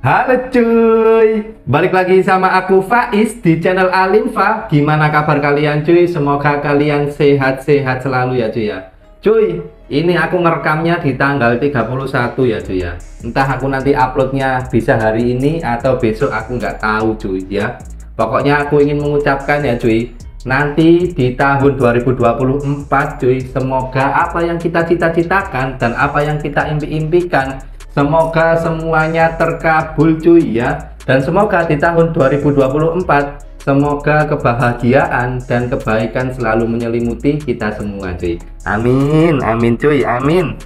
Halo cuy, balik lagi sama aku Faiz di channel Alinfa. Gimana kabar kalian cuy? Semoga kalian sehat-sehat selalu ya cuy ya. Cuy, ini aku ngerekamnya di tanggal 31 ya cuy ya. Entah aku nanti uploadnya bisa hari ini atau besok, aku nggak tahu cuy ya. Pokoknya aku ingin mengucapkan ya cuy, nanti di tahun 2024 cuy, semoga apa yang kita cita-citakan dan apa yang kita impi-impikan, semoga semuanya terkabul cuy ya. Dan semoga di tahun 2024 semoga kebahagiaan dan kebaikan selalu menyelimuti kita semua cuy. Amin, amin cuy, amin.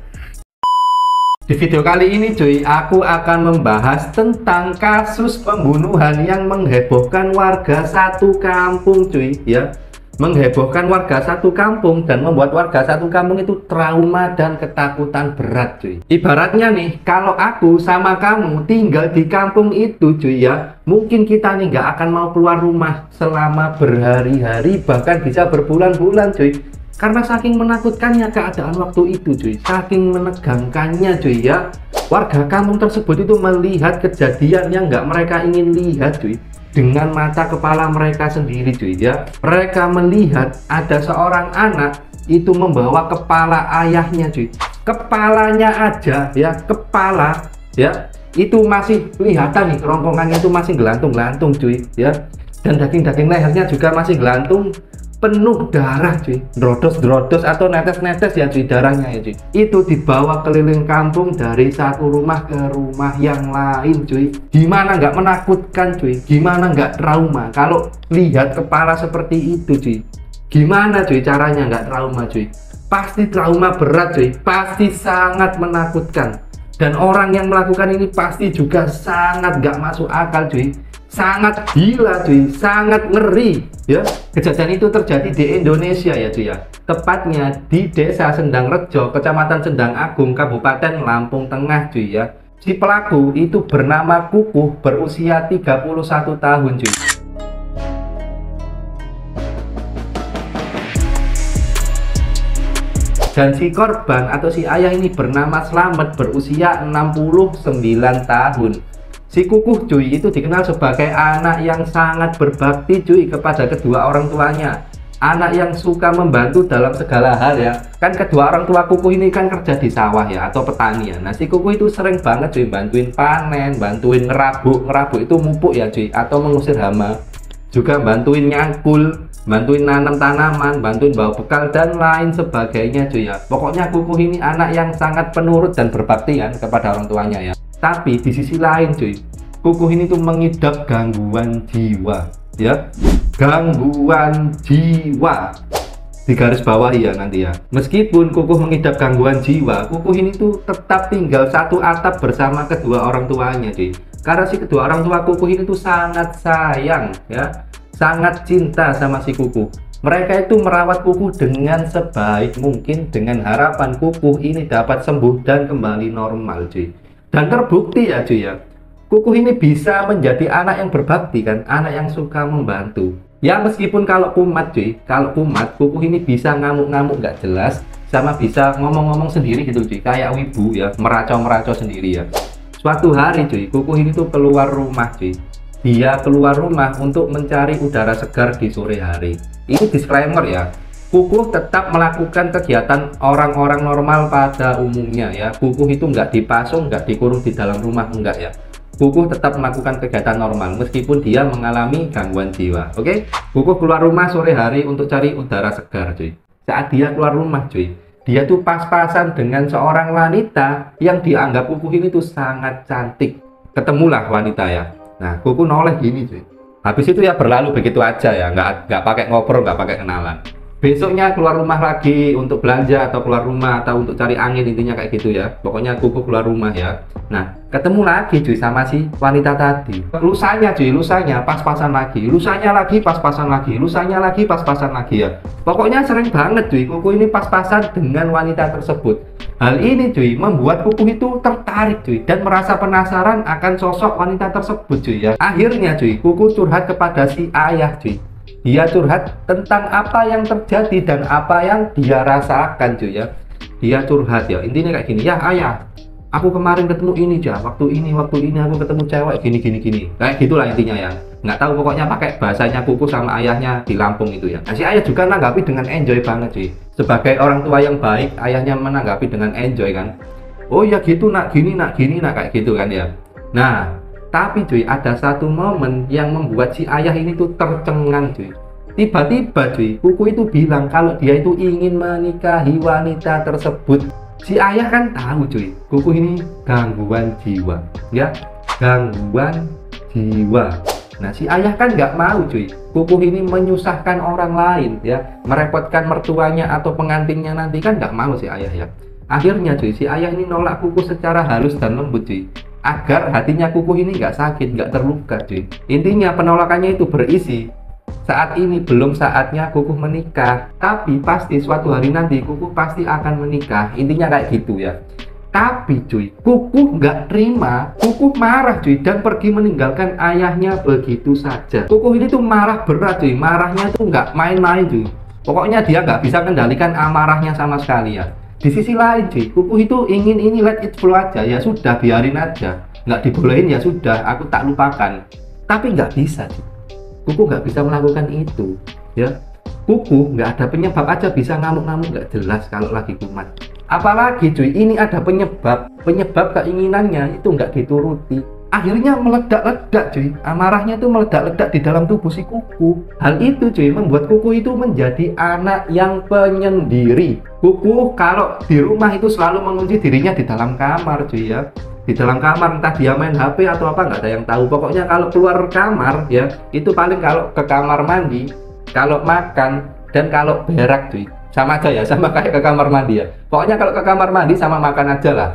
Di video kali ini cuy, aku akan membahas tentang kasus pembunuhan yang menghebohkan warga satu kampung cuy ya. Menghebohkan warga satu kampung dan membuat warga satu kampung itu trauma dan ketakutan berat cuy. Ibaratnya nih, kalau aku sama kamu tinggal di kampung itu cuy ya, mungkin kita nih nggak akan mau keluar rumah selama berhari-hari, bahkan bisa berbulan-bulan cuy. Karena saking menakutkannya keadaan waktu itu cuy, saking menegangkannya cuy ya. Warga kampung tersebut itu melihat kejadian yang nggak mereka ingin lihat cuy, dengan mata kepala mereka sendiri cuy ya. Mereka melihat ada seorang anak itu membawa kepala ayahnya cuy. Kepalanya aja ya, kepala ya, itu masih kelihatan nih, kerongkongannya itu masih gelantung-gelantung cuy ya. Dan daging-daging lehernya juga masih gelantung, penuh darah cuy, drodos-drodos atau netes-netes ya cuy, darahnya ya cuy. Itu dibawa keliling kampung dari satu rumah ke rumah yang lain cuy. Gimana nggak menakutkan cuy, gimana nggak trauma kalau lihat kepala seperti itu cuy. Gimana cuy caranya nggak trauma cuy? Pasti trauma berat cuy, pasti sangat menakutkan. Dan orang yang melakukan ini pasti juga sangat nggak masuk akal cuy, sangat gila cuy, sangat ngeri ya. Kejadian itu terjadi di Indonesia ya cuy ya, tepatnya di Desa Sendang Rejo, Kecamatan Sendang Agung, Kabupaten Lampung Tengah cuy ya. Si pelaku itu bernama Kukuh, berusia 31 tahun cuy. Dan si korban atau si ayah ini bernama Slamet, berusia 69 tahun. Si Kukuh cuy itu dikenal sebagai anak yang sangat berbakti cuy kepada kedua orang tuanya. Anak yang suka membantu dalam segala hal ya. Kan kedua orang tua Kukuh ini kan kerja di sawah ya, atau petani ya. Nah si Kukuh itu sering banget cuy bantuin panen, bantuin ngerabuk itu mupuk ya cuy, atau mengusir hama. Juga bantuin nyangkul, bantuin nanam tanaman, bantuin bawa bekal dan lain sebagainya cuy ya. Pokoknya Kukuh ini anak yang sangat penurut dan berbakti kan kepada orang tuanya ya. Tapi di sisi lain cuy, Kukuh ini tuh mengidap gangguan jiwa ya. Gangguan jiwa, di garis bawah ya nanti ya. Meskipun Kukuh mengidap gangguan jiwa, Kukuh ini tuh tetap tinggal satu atap bersama kedua orang tuanya cuy. Karena si kedua orang tua Kukuh ini tuh sangat sayang ya, sangat cinta sama si Kukuh. Mereka itu merawat Kukuh dengan sebaik mungkin, dengan harapan Kukuh ini dapat sembuh dan kembali normal cuy. Dan terbukti ya cuy ya, Kukuh ini bisa menjadi anak yang berbakti kan, anak yang suka membantu. Ya meskipun kalau kumat cuy, kalau kumat Kukuh ini bisa ngamuk-ngamuk gak jelas, sama bisa ngomong-ngomong sendiri gitu cuy, kayak wibu ya, meracau-meracau sendiri ya. Suatu hari cuy, Kukuh ini tuh keluar rumah cuy. Dia keluar rumah untuk mencari udara segar di sore hari. Ini disclaimer ya, Kukuh tetap melakukan kegiatan orang-orang normal pada umumnya ya. Kukuh itu nggak dipasung, nggak dikurung di dalam rumah, enggak ya. Kukuh tetap melakukan kegiatan normal meskipun dia mengalami gangguan jiwa. Oke, Kukuh keluar rumah sore hari untuk cari udara segar cuy. Saat dia keluar rumah cuy, dia tuh pas-pasan dengan seorang wanita yang dianggap Kukuh ini tuh sangat cantik. Ketemulah wanita ya. Nah, Kukuh noleh gini cuy. Habis itu ya berlalu begitu aja ya, nggak pakai ngobrol, nggak pakai kenalan. Besoknya keluar rumah lagi untuk belanja atau keluar rumah atau untuk cari angin, intinya kayak gitu ya. Pokoknya Kukuh keluar rumah ya. Nah, ketemu lagi cuy sama si wanita tadi. Lusanya cuy, lusanya pas-pasan lagi, lusanya lagi pas-pasan lagi, lusanya lagi pas-pasan lagi ya. Pokoknya sering banget cuy Kukuh ini pas-pasan dengan wanita tersebut. Hal ini cuy membuat Kukuh itu tertarik cuy dan merasa penasaran akan sosok wanita tersebut cuy ya. Akhirnya cuy Kukuh curhat kepada si ayah cuy. Dia curhat tentang apa yang terjadi dan apa yang dia rasakan cuy ya. Dia curhat ya, intinya kayak gini, ya ayah, aku kemarin ketemu ini aja, waktu ini aku ketemu cewek gini. Kayak gitulah intinya ya. Nggak tahu, pokoknya pakai bahasanya Kuku sama ayahnya di Lampung itu ya. Nah, si ayah juga menanggapi dengan enjoy banget sih. Sebagai orang tua yang baik, ayahnya menanggapi dengan enjoy kan. Oh ya gitu nak, gini nak, kayak gitu kan ya. Nah, tapi cuy, ada satu momen yang membuat si ayah ini tuh tercengang cuy. Tiba-tiba cuy, Kuku itu bilang kalau dia itu ingin menikahi wanita tersebut. Si ayah kan tahu cuy, Kuku ini gangguan jiwa, ya, gangguan jiwa. Nah, si ayah kan nggak mau cuy, Kuku ini menyusahkan orang lain, ya, merepotkan mertuanya atau pengantinnya nanti, kan nggak mau si ayah ya. Akhirnya cuy, si ayah ini nolak Kuku secara halus dan lembut cuy, agar hatinya Kuku ini nggak sakit, nggak terluka cuy. Intinya penolakannya itu berisi, saat ini belum saatnya Kuku menikah, tapi pasti suatu hari nanti Kuku pasti akan menikah. Intinya kayak gitu ya. Tapi cuy, Kuku nggak terima, Kuku marah cuy, dan pergi meninggalkan ayahnya begitu saja. Kuku ini tuh marah berat cuy, marahnya tuh nggak main-main cuy. Pokoknya dia nggak bisa kendalikan amarahnya sama sekali ya. Di sisi lain cuy, Kuku itu ingin ini let it flow aja, ya sudah biarin aja, nggak dibolehin ya sudah, aku tak lupakan. Tapi nggak bisa cuy, Kuku nggak bisa melakukan itu ya. Kuku nggak ada penyebab aja bisa ngamuk-ngamuk nggak jelas kalau lagi kumat. Apalagi cuy, ini ada penyebab keinginannya itu nggak dituruti. Akhirnya meledak-ledak cuy, amarahnya tuh meledak-ledak di dalam tubuh si Kuku. Hal itu cuy membuat Kuku itu menjadi anak yang penyendiri. Kuku kalau di rumah itu selalu mengunci dirinya di dalam kamar cuy ya. Di dalam kamar, entah dia main HP atau apa, nggak ada yang tahu. Pokoknya kalau keluar kamar ya, itu paling kalau ke kamar mandi, kalau makan, dan kalau berak cuy. Sama aja ya, sama kayak ke kamar mandi ya. Pokoknya kalau ke kamar mandi sama makan aja lah.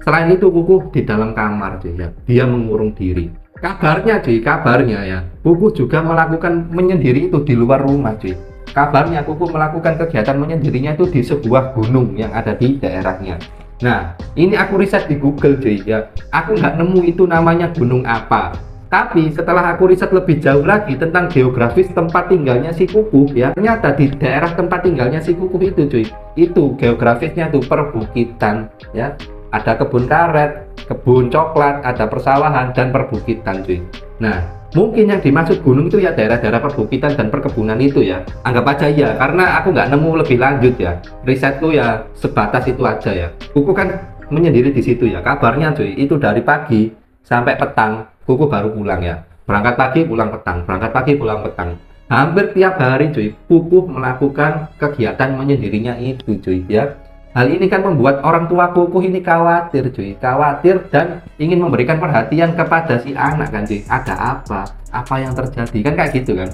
Selain itu Kuku di dalam kamar cuy ya, dia mengurung diri. Kabarnya cuy, kabarnya ya, Kuku juga melakukan menyendiri itu di luar rumah cuy. Kabarnya Kuku melakukan kegiatan menyendirinya itu di sebuah gunung yang ada di daerahnya. Nah, ini aku riset di Google cuy ya. Aku nggak nemu itu namanya gunung apa. Tapi setelah aku riset lebih jauh lagi tentang geografis tempat tinggalnya si Kuku ya, ternyata di daerah tempat tinggalnya si Kuku itu cuy, itu geografisnya tuh perbukitan ya. Ada kebun karet, kebun coklat, ada persawahan dan perbukitan cuy. Nah, mungkin yang dimaksud gunung itu ya daerah-daerah perbukitan dan perkebunan itu ya. Anggap aja ya, karena aku nggak nemu lebih lanjut ya. Risetku ya sebatas itu aja ya. Kuku kan menyendiri di situ ya. Kabarnya cuy, itu dari pagi sampai petang Kuku baru pulang ya. Berangkat pagi pulang petang, berangkat pagi pulang petang. Hampir tiap hari cuy, Kuku melakukan kegiatan menyendirinya itu cuy ya. Hal ini kan membuat orang tua Kuku ini khawatir cuy, khawatir dan ingin memberikan perhatian kepada si anak kan cuy. Ada apa? Apa yang terjadi? Kan kayak gitu kan.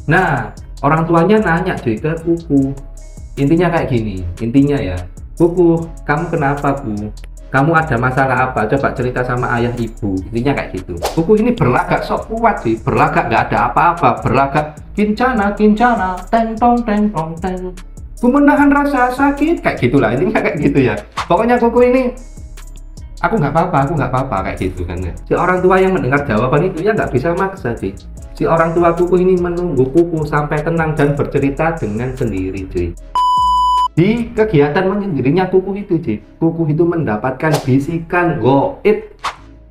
Nah, orang tuanya nanya cuy ke Kuku. Intinya kayak gini, intinya ya, Kuku, kamu kenapa Bu? Kamu ada masalah apa? Coba cerita sama ayah ibu. Intinya kayak gitu. Kuku ini berlagak sok kuat sih, berlagak nggak ada apa-apa, berlagak kincana, tentong, teng. Ku menahan rasa sakit, kayak gitulah. Intinya kayak gitu ya. Pokoknya Kuku ini, aku nggak apa-apa, kayak gitu kan ya. Si orang tua yang mendengar jawaban itu ya nggak bisa maksa sih. Si orang tua Kuku ini menunggu Kuku sampai tenang dan bercerita dengan sendiri cuy. Di kegiatan menyendirinya Kuku itu cuy, Kuku itu mendapatkan bisikan goib.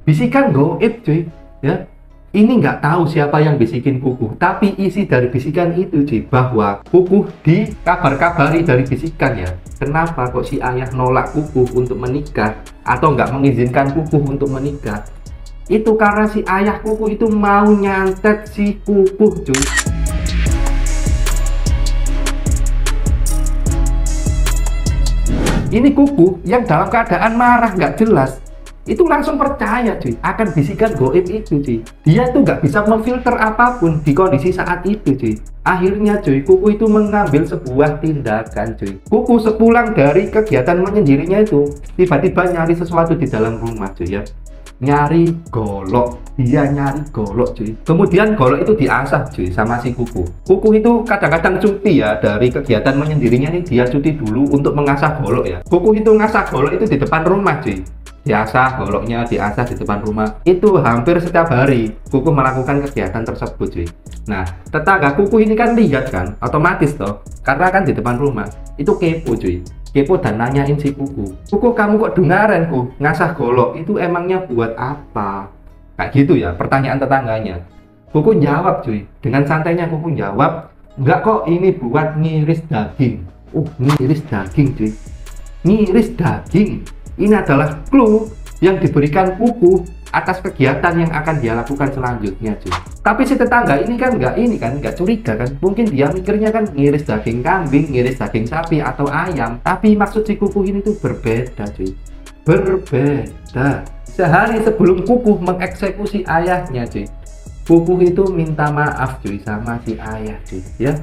Bisikan goib cuy ya. Ini nggak tahu siapa yang bisikin Kuku, tapi isi dari bisikan itu cuy, bahwa Kuku dikabar-kabari dari bisikan ya. Kenapa kok si ayah nolak Kuku untuk menikah atau nggak mengizinkan Kuku untuk menikah? Itu karena si ayah Kuku itu mau nyantet si Kuku cuy. Ini Kuku yang dalam keadaan marah nggak jelas, itu langsung percaya cuy akan bisikan goib itu cuy. Dia tuh nggak bisa memfilter apapun di kondisi saat itu cuy. Akhirnya cuy, Kuku itu mengambil sebuah tindakan cuy. Kuku sepulang dari kegiatan menyendirinya itu tiba-tiba nyari sesuatu di dalam rumah cuy ya. Nyari golok, dia nyari golok cuy. Kemudian golok itu diasah cuy sama si Kuku. Kuku itu kadang-kadang cuti ya dari kegiatan menyendirinya nih, dia cuti dulu untuk mengasah golok ya. Kuku itu ngasah golok itu di depan rumah cuy. Diasah goloknya, diasah di depan rumah. Itu hampir setiap hari Kuku melakukan kegiatan tersebut cuy. Nah, tetangga Kuku ini kan lihat kan, otomatis toh, karena kan di depan rumah. Itu kepo cuy. kepo dan nanyain si Kuku, Kuku kamu kok dungaren ku ngasah golok itu emangnya buat apa? Kayak gitu ya pertanyaan tetangganya. Kuku jawab cuy, dengan santainya Kuku jawab, enggak kok ini buat ngiris daging. Ngiris daging cuy, ngiris daging. Ini adalah clue yang diberikan Kuku atas kegiatan yang akan dia lakukan selanjutnya cuy. Tapi si tetangga ini kan nggak curiga kan, mungkin dia mikirnya kan ngiris daging kambing, ngiris daging sapi atau ayam. Tapi maksud si Kuku ini tuh berbeda cuy, berbeda. Sehari sebelum Kuku mengeksekusi ayahnya cuy, Kuku itu minta maaf cuy sama si ayah cuy ya.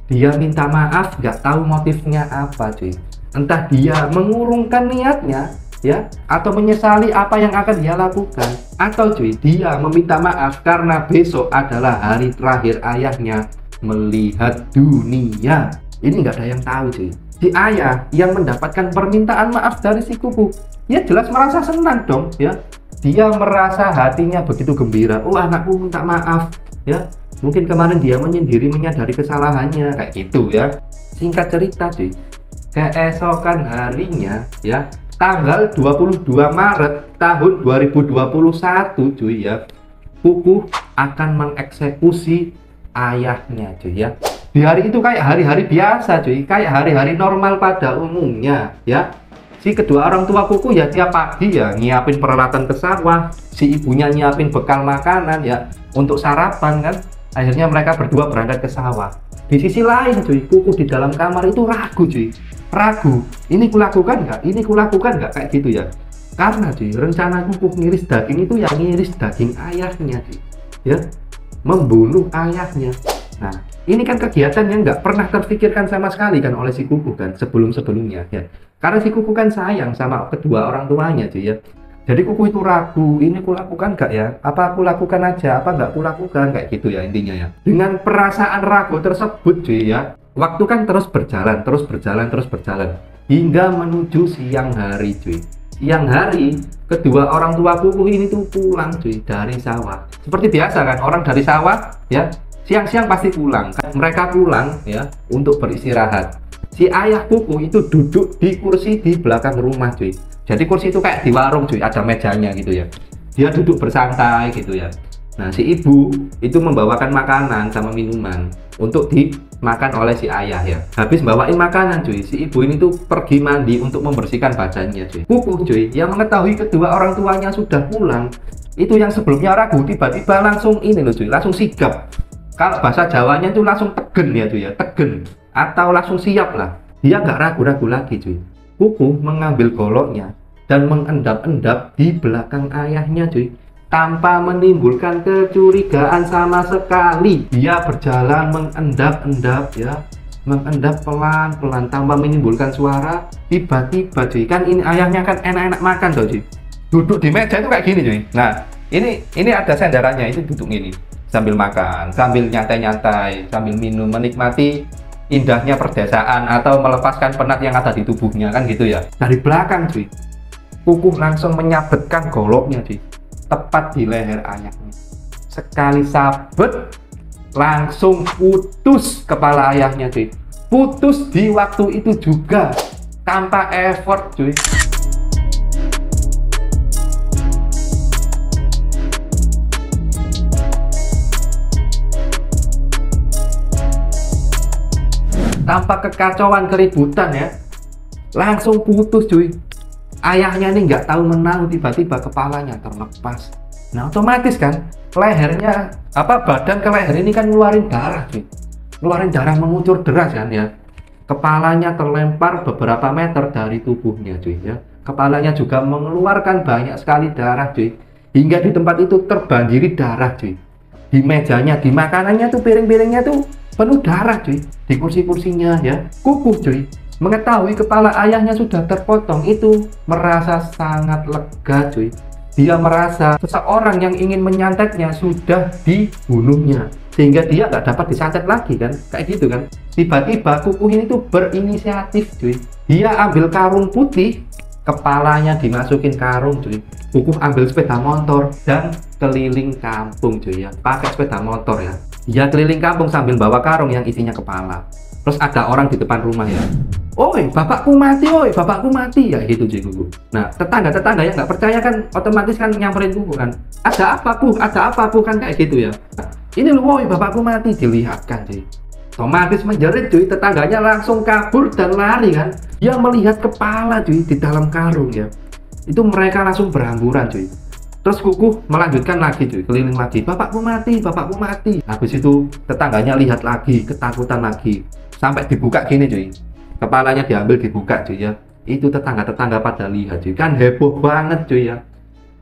Dia minta maaf, nggak tahu motifnya apa cuy, entah dia mengurungkan niatnya ya, atau menyesali apa yang akan dia lakukan, atau cuy dia meminta maaf karena besok adalah hari terakhir ayahnya melihat dunia. Ini nggak ada yang tahu cuy. Si ayah yang mendapatkan permintaan maaf dari si Kuku, ya jelas merasa senang dong ya. Dia merasa hatinya begitu gembira. Anakku minta maaf ya, mungkin kemarin dia menyadari kesalahannya kayak gitu ya. Singkat cerita cuy, keesokan harinya ya, tanggal 22 Maret tahun 2021 cuy ya, Kuku akan mengeksekusi ayahnya cuy ya. Di hari itu kayak hari-hari biasa cuy, kayak hari-hari normal pada umumnya ya. Si kedua orang tua Kuku ya tiap pagi ya nyiapin peralatan ke sawah, si ibunya nyiapin bekal makanan ya untuk sarapan kan. Akhirnya mereka berdua berangkat ke sawah. Di sisi lain cuy, Kuku di dalam kamar itu ragu cuy, ragu, ini kulakukan nggak, ini kulakukan nggak, kayak gitu ya. Karena cuy, rencana Kuku ngiris daging itu yang ngiris daging ayahnya cuy ya, membunuh ayahnya. Nah ini kan kegiatan yang nggak pernah terfikirkan sama sekali kan oleh si Kuku kan sebelumnya ya, karena si Kuku kan sayang sama kedua orang tuanya cuy ya. Jadi Kuku itu ragu, ini kulakukan nggak ya, apa aku lakukan aja, apa nggak kulakukan, kayak gitu ya intinya ya. Dengan perasaan ragu tersebut cuy ya, waktu kan terus berjalan hingga menuju siang hari cuy. Siang hari kedua orang tua Kuku ini tuh pulang cuy dari sawah. Seperti biasa kan orang dari sawah ya, siang-siang pasti pulang kan. Mereka pulang ya untuk beristirahat. Si ayah Kuku itu duduk di kursi di belakang rumah cuy. Jadi kursi itu kayak di warung cuy, ada mejanya gitu ya. Dia duduk bersantai gitu ya. Nah si ibu itu membawakan makanan sama minuman untuk dimakan oleh si ayah ya. Habis bawain makanan cuy, si ibu ini tuh pergi mandi untuk membersihkan badannya cuy. Kuku cuy yang mengetahui kedua orang tuanya sudah pulang, itu yang sebelumnya ragu tiba-tiba langsung ini loh cuy, langsung sigap. Kalau bahasa Jawanya tuh langsung tegen ya cuy ya, tegen atau langsung siap lah. Dia nggak ragu-ragu lagi cuy. Kuku mengambil goloknya dan mengendap-endap di belakang ayahnya cuy, tanpa menimbulkan kecurigaan sama sekali. Dia berjalan mengendap-endap ya, mengendap pelan-pelan tanpa menimbulkan suara. Tiba-tiba cuy, kan ini ayahnya kan enak-enak makan tuh cuy, duduk di meja itu kayak gini cuy. Nah ini ada senderannya, itu duduk ini sambil makan, sambil nyantai-nyantai, sambil minum, menikmati indahnya perdesaan atau melepaskan penat yang ada di tubuhnya kan gitu ya. Dari belakang cuy, Kuku langsung menyabetkan goloknya cuy, tepat di leher ayahnya. Sekali sabet langsung putus kepala ayahnya cuy. Putus di waktu itu juga tanpa effort cuy. Tanpa kekacauan keributan ya, langsung putus cuy. Ayahnya ini nggak tahu menang, tiba-tiba kepalanya terlepas. Nah otomatis kan lehernya badan ke leher ini kan ngeluarin darah cuy, ngeluarin darah mengucur deras kan ya. Kepalanya terlempar beberapa meter dari tubuhnya cuy ya. Kepalanya juga mengeluarkan banyak sekali darah cuy, hingga di tempat itu terbanjiri darah cuy. Di mejanya, di makanannya tuh, piring-piringnya tuh penuh darah cuy, di kursi-kursinya ya. Kuku cuy mengetahui kepala ayahnya sudah terpotong itu merasa sangat lega cuy. Dia merasa seseorang yang ingin menyantetnya sudah dibunuhnya, sehingga dia nggak dapat disantet lagi kan, kayak gitu kan. Tiba-tiba Kuku ini tuh berinisiatif cuy. Dia ambil karung putih, kepalanya dimasukin karung cuy. Kuku ambil sepeda motor dan keliling kampung cuy ya, pakai sepeda motor ya. Dia keliling kampung sambil bawa karung yang isinya kepala. Terus ada orang di depan rumah ya, oi bapakku mati, oi bapakku mati, ya gitu cuy kuku. Nah tetangga yang nggak percaya kan otomatis kan nyamperin kuku kan, ada apa bu kan kayak gitu ya. Nah, ini loh woi bapakku mati, dilihatkan cuy, otomatis menjerit cuy, tetangganya langsung kabur dan lari kan. Dia melihat kepala cuy di dalam karung ya, itu mereka langsung berhamburan cuy. Terus kuku melanjutkan lagi cuy, keliling lagi, bapakku mati, bapakku mati. Habis itu tetangganya lihat lagi, ketakutan lagi, sampai dibuka gini cuy, kepalanya diambil dibuka cuy ya. Itu tetangga-tetangga pada lihat cuy, kan heboh banget cuy ya,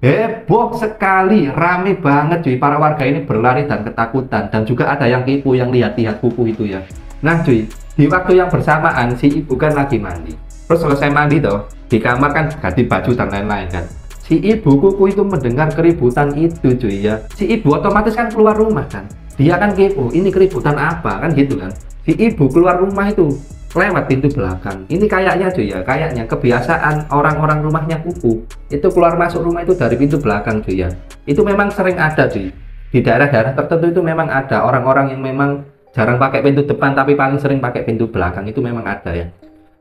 heboh sekali, rame banget cuy. Para warga ini berlari dan ketakutan, dan juga ada yang kepo yang lihat-lihat kuku itu ya. Nah cuy, di waktu yang bersamaan si ibu kan lagi mandi. Terus selesai mandi toh, di kamar kan ganti baju dan lain-lain kan. Si ibu kuku itu mendengar keributan itu cuy ya. Si ibu otomatis kan keluar rumah kan. Dia kan kepo, ini keributan apa kan gitu kan. Si ibu keluar rumah itu lewat pintu belakang. Ini kayaknya cuy ya, kayaknya kebiasaan orang-orang rumahnya kuku itu keluar masuk rumah itu dari pintu belakang cuy ya. Itu memang sering ada cuy. Di daerah-daerah tertentu itu memang ada orang-orang yang memang jarang pakai pintu depan tapi paling sering pakai pintu belakang, itu memang ada ya.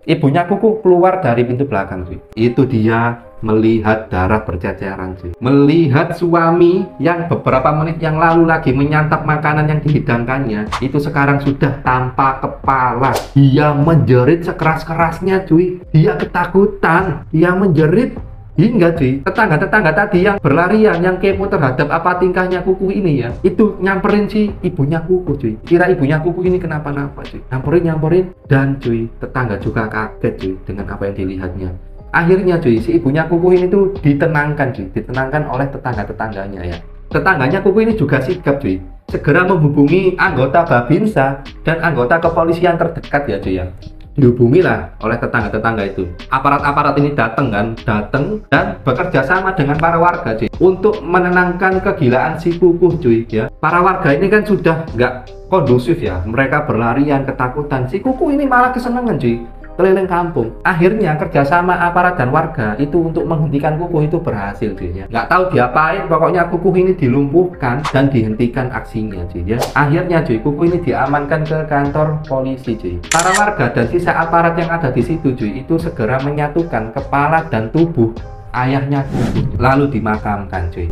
Ibunya kuku keluar dari pintu belakang cuy. Itu dia melihat darah berceceran cuy. Melihat suami yang beberapa menit yang lalu lagi menyantap makanan yang dihidangkannya, itu sekarang sudah tanpa kepala. Dia menjerit sekeras-kerasnya cuy. Dia ketakutan, dia menjerit hingga cuy, tetangga-tetangga tadi yang berlarian, yang kepo terhadap apa tingkahnya kuku ini ya, itu nyamperin si ibunya kuku cuy. Kira ibunya kuku ini kenapa-napa cuy. Nyamperin dan cuy, tetangga juga kaget cuy dengan apa yang dilihatnya. Akhirnya cuy, si ibunya kuku ini tuh ditenangkan cuy, ditenangkan oleh tetangga-tetangganya ya. Tetangganya kuku ini juga sigap cuy, segera menghubungi anggota Babinsa dan anggota kepolisian terdekat ya cuy ya. Dihubungilah oleh tetangga-tetangga itu. Aparat-aparat ini datang dan bekerja sama dengan para warga cuy untuk menenangkan kegilaan si kuku cuy ya. Para warga ini kan sudah nggak kondusif ya, mereka berlarian ketakutan. Si kuku ini malah kesenangan cuy, keliling kampung. Akhirnya kerjasama aparat dan warga itu untuk menghentikan kuku itu berhasil cuy ya. Nggak tahu diapain, pokoknya kuku ini dilumpuhkan dan dihentikan aksinya cuy ya. Akhirnya cuy, kuku ini diamankan ke kantor polisi cuy. Para warga dan sisa aparat yang ada di situ cuy itu segera menyatukan kepala dan tubuh ayahnya kuku lalu dimakamkan cuy.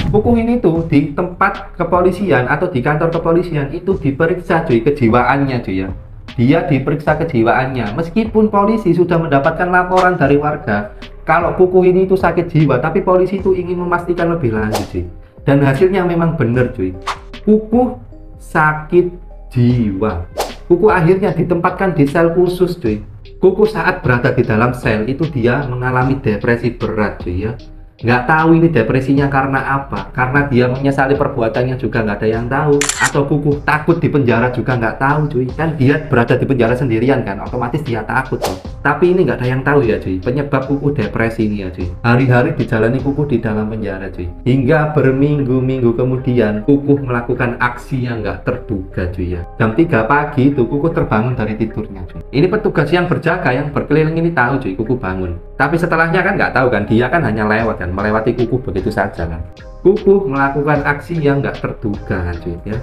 Kuku ini tuh di tempat kepolisian atau di kantor kepolisian itu diperiksa cuy kejiwaannya cuy ya. Dia diperiksa kejiwaannya meskipun polisi sudah mendapatkan laporan dari warga kalau kuku ini tuh sakit jiwa, tapi polisi itu ingin memastikan lebih lanjut cuy. Dan hasilnya memang bener cuy, kuku sakit jiwa. Kuku akhirnya ditempatkan di sel khusus cuy. Kuku saat berada di dalam sel itu dia mengalami depresi berat cuy ya. Nggak tahu ini depresinya karena apa, karena dia menyesali perbuatannya juga nggak ada yang tahu, atau kuku takut di penjara juga nggak tahu cuy. Kan dia berada di penjara sendirian kan, otomatis dia takut tuh. Tapi ini nggak ada yang tahu ya cuy, penyebab kuku depresi ini ya cuy. Hari-hari dijalani kuku di dalam penjara cuy, hingga berminggu-minggu kemudian kuku melakukan aksi yang nggak terduga cuy ya. Jam 3 pagi itu kuku terbangun dari tidurnya cuy. Ini petugas yang berjaga yang berkeliling ini tahu cuy kuku bangun, tapi setelahnya kan nggak tahu kan, dia kan hanya lewat kan, melewati kuku begitu saja kan. Kuku melakukan aksi yang nggak terduga cuy ya.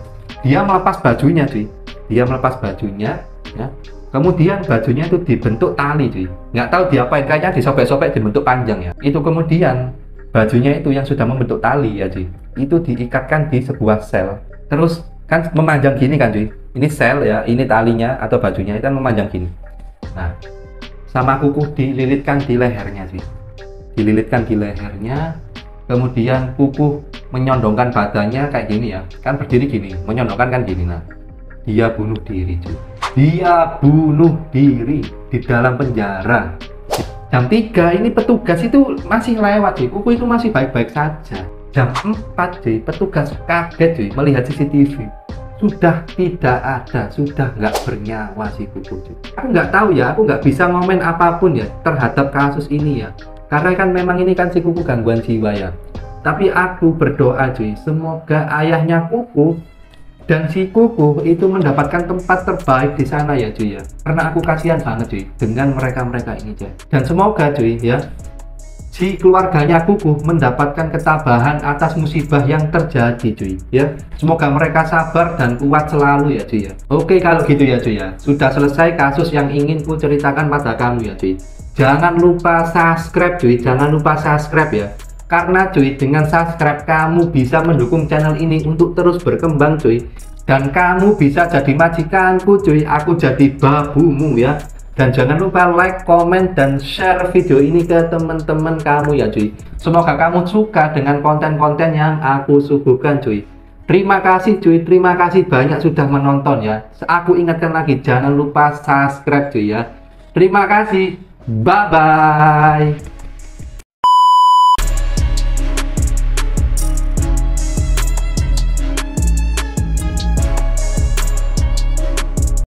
Dia melepas bajunya cuy, dia melepas bajunya ya. Kemudian bajunya itu dibentuk tali cuy, nggak tahu diapain, kayaknya disobek-sobek dibentuk panjang ya. Itu kemudian bajunya itu yang sudah membentuk tali ya cuy, itu diikatkan di sebuah sel. Terus kan memanjang gini kan cuy, ini sel ya, ini talinya atau bajunya itu kan memanjang gini. Nah sama kuku dililitkan di lehernya cuy, dililitkan di lehernya. Kemudian kuku menyondongkan badannya kayak gini ya, kan berdiri gini, menyondongkan kan gini. Nah dia bunuh diri cuy, dia bunuh diri di dalam penjara. Jam 3 ini petugas itu masih lewat cuy, kuku itu masih baik-baik saja. Jam 4 cuy, petugas kaget cuy melihat CCTV, sudah tidak ada, sudah nggak bernyawa si kuku cuy. Aku nggak tahu ya, aku nggak bisa ngomen apapun ya terhadap kasus ini ya, karena kan memang ini kan si kuku gangguan jiwa ya. Tapi aku berdoa cuy, semoga ayahnya kuku dan si kuku itu mendapatkan tempat terbaik di sana ya cuy ya, karena aku kasihan banget cuy dengan mereka-mereka ini cuy. Dan semoga cuy ya, si keluarganya Kukuh mendapatkan ketabahan atas musibah yang terjadi cuy ya. Semoga mereka sabar dan kuat selalu ya cuy ya. Oke kalau gitu ya cuy ya, sudah selesai kasus yang ingin ku ceritakan pada kamu ya cuy. Jangan lupa subscribe cuy, jangan lupa subscribe ya. Karena cuy, dengan subscribe kamu bisa mendukung channel ini untuk terus berkembang cuy. Dan kamu bisa jadi majikanku cuy, aku jadi babumu ya. Dan jangan lupa like, komen, dan share video ini ke teman-teman kamu ya cuy. Semoga kamu suka dengan konten-konten yang aku suguhkan cuy. Terima kasih cuy, terima kasih banyak sudah menonton ya. Aku ingatkan lagi, jangan lupa subscribe cuy ya. Terima kasih, bye-bye.